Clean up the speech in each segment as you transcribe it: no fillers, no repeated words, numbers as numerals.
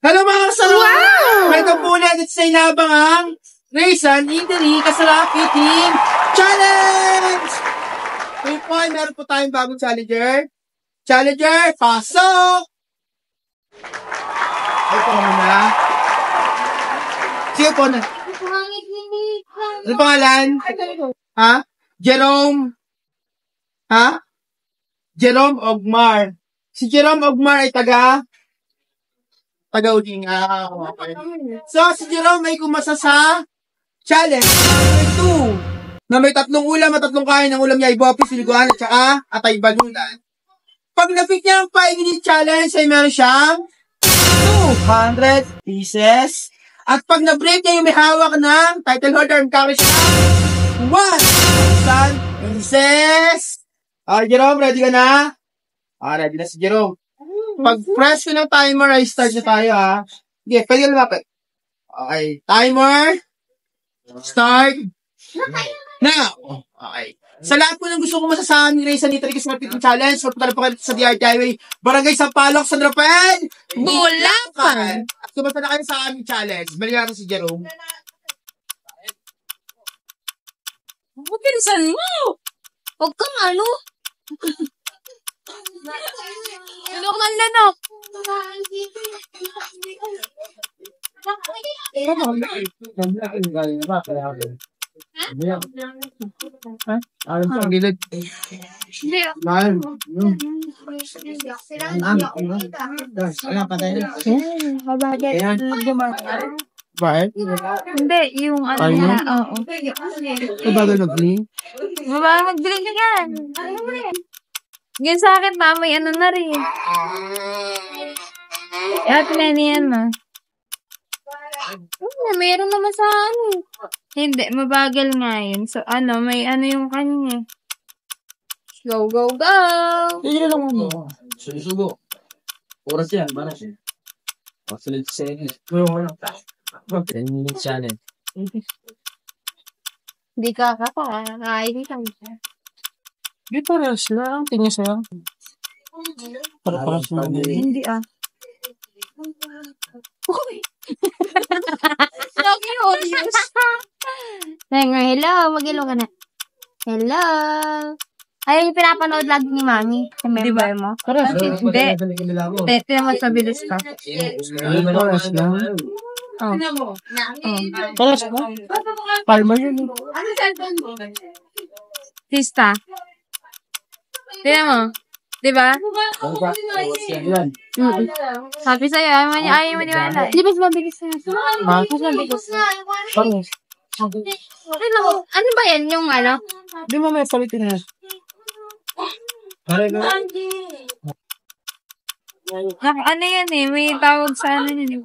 Hello mga kasarap! Wow! Welcome po ulit at sa inabangang Raysan Indery Kasarap Eating Challenge! Ngayon po ay meron po tayong bagong challenger. Challenger, pasok! Ay po muna. Sige po na. Ano pangalan? Ha? Jerome? Ha? Jerome Ogmar. Si Jerome Ogmar ay taga-Uding. Okay. So, si Jerome ay kumasa sa challenge number 2 na may 3 ulam at 3 kain. Ang ulam niya ay bopis, siliguan at saka atay balunan. Pag na-fit niya ang 5-minute challenge ay meron siyang 200 pieces. At pag na-break niya yung may hawak ng title holder, magkakaroon siya ng 1,000 pieces. Okay, Jerome, ready ka na? Ready na si Jerome. Pag press ko ng timer, ay start na tayo, ha? Okay, pwede ka lumapit. Okay, timer. Start. Now. Okay. Sa lahat po ng gusto ko masasabi ni Raysan Indery Kasarap Eating Challenge, magpunta po kayo sa DRT Highway, Barangay Sampaloc, San Rafael, Bulacan. At kumanta na kayo sa aming challenge. Balik natin si Jerome. Pinsan mo! Huwag kang ano? Tulungan na no. Alam po, ang gilid. Mahal. Alam pa tayo. Bakit? Hindi, yung ano na, oo. Bagal mag-bling? Mabagal mag-drink ka yan. Yan sa akin, may ano na rin. At yan na. Mayroon naman sa ano. Hindi, mabagal nga yun. So, may ano yung kanya. Go, go, go! Hindi lang mo. Susubo. Oras yan, manas yan. Sunod sa inyo. 10 minutes challenge. Hindi ka kakain ka. Di pares lang. Tingin sa'yo. Pares lang. Hindi Uy! Lagi audience. Hello, mag-hello ka na. Hello. Ay, yung pinapanood lagi ni Mami. Sa member mo. Pares. Hindi. Tinaman sa bilis ka. Pares lang. Pares lang. Palma yun. Tista. Tignan mo. Diba? Sabi sa'yo, ayaw mo di wala. Di ba mabilis sa'yo? Mas mabilis. Pares. Ano ba yan yung ano? Di mo may palitin na. Pare ka. Ano yan eh, may tawag sa ano yun.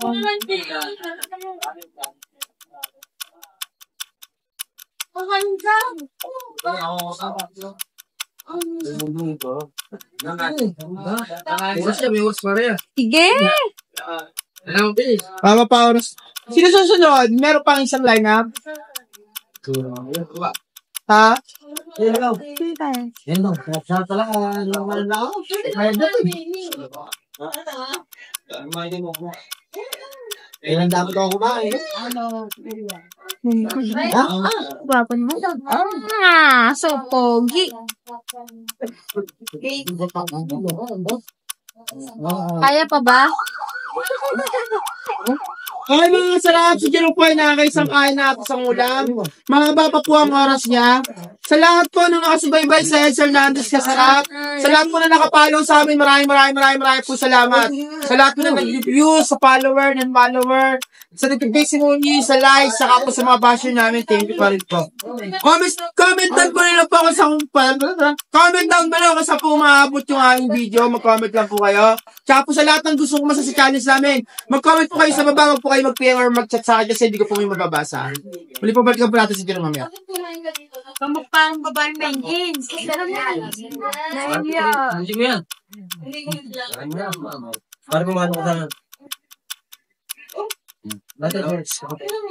Sige! Papa Pauros. Sino susunod? Meron pang isang lineup? Ha? Sino tayo? Yan lang. Sa talaga. Normal na ako. Kaya dito. Ilan dapat ako kumain? Guwapon mo. So pogi. Kaya pa ba? Ay, mga sarap. Si Jerome po ay nakakaisang kain na ito sa ulam. Mga baba po ang oras niya. Sa lahat po na nakasubaybay sa Ed Hernandez Kasarap. Sa lahat po na nakapollow sa amin, maraming po salamat. Sa lahat po na nag-review, sa follower, non-follower, sa nag-testimony, sa likes, saka po sa mga basher namin. Thank you pa rin po. Comment down po nila po comment down below kung saan po maabot yung aking video. Mag-comment lang po kayo. Tsaka po sa lahat ng gusto kong sa challenge namin, mag-comment po kayo sa baba, wag po kayo mag-PM or mag-chat sa akin kasi hindi ko po yung mababasa. Muli po balikan po natin si Jerome mamaya. Parang babae main. Hindi ko yan. Para kumano ko sa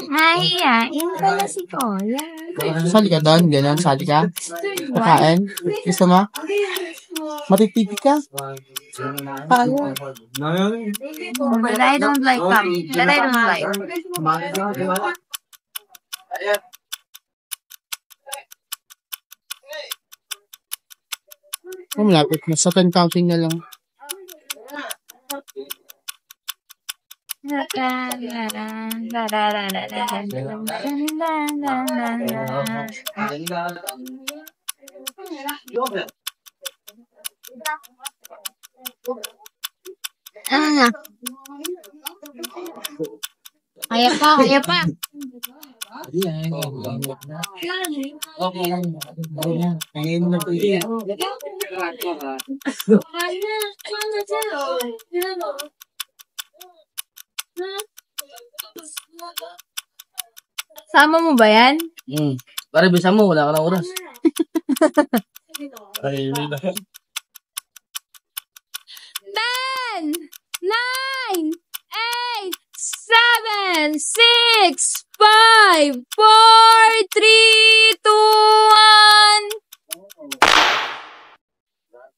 Hayain ko na si Kuya. Sali ka doon, gano'n, sali ka. Kakain. Gusto mo? Matitipi ka? Kaya. But I don't like them. That I don't like. Malapit na. Sa 10 counting na lang. Ah. Kaya pa, kaya pa. Sama mo ba yan? Pare, bisa mo, wala ka ng oras. Ten, nine, eight, seven, six, five, four, three, two, one.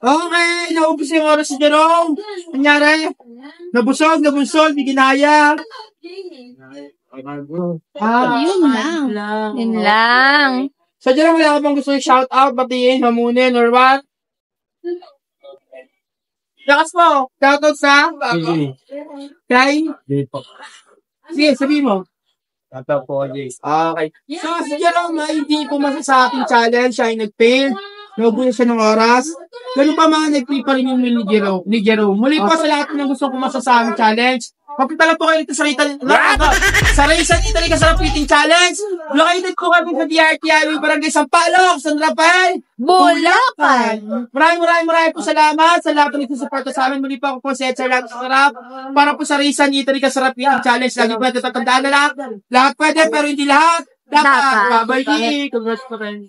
Okay, naubos yung oras si Jerome. Nangyari? Nabusog, nabunsol, di ginaya. Yun lang. Yun lang. Sa Jerome, wala ka bang gusto yung shout out, batiin, hamunin, or what? Lakas mo, shout out sa? Kay? Sige, sabihin mo. Tata po, Jay. Okay. So, si Jerome ay hindi pumasa sa ating challenge. Siya ay nag-fail. Naubunan siya ng oras. Ganun pa mga nag-free pa rin yung meal ni Jerome. Muli po sa lahat ng gusto pumasa sa aming challenge. Magpunta lang po kayo dito sa Raisan Italy Kasarap Eating Challenge. Located po kami sa DRTI, Barangay Sampaloc, San Rafael, Bulacan. Maraming po salamat sa lahat ng isusuporta sa amin. Muli po ako po si Edgar Lato Sarap. Para po sa Raisan Italy Kasarap Eating Challenge. Lagi po natin tatandaan na lahat pwede pero hindi lahat. Dapat. Dapat. Bye-bye. Congrats po rin.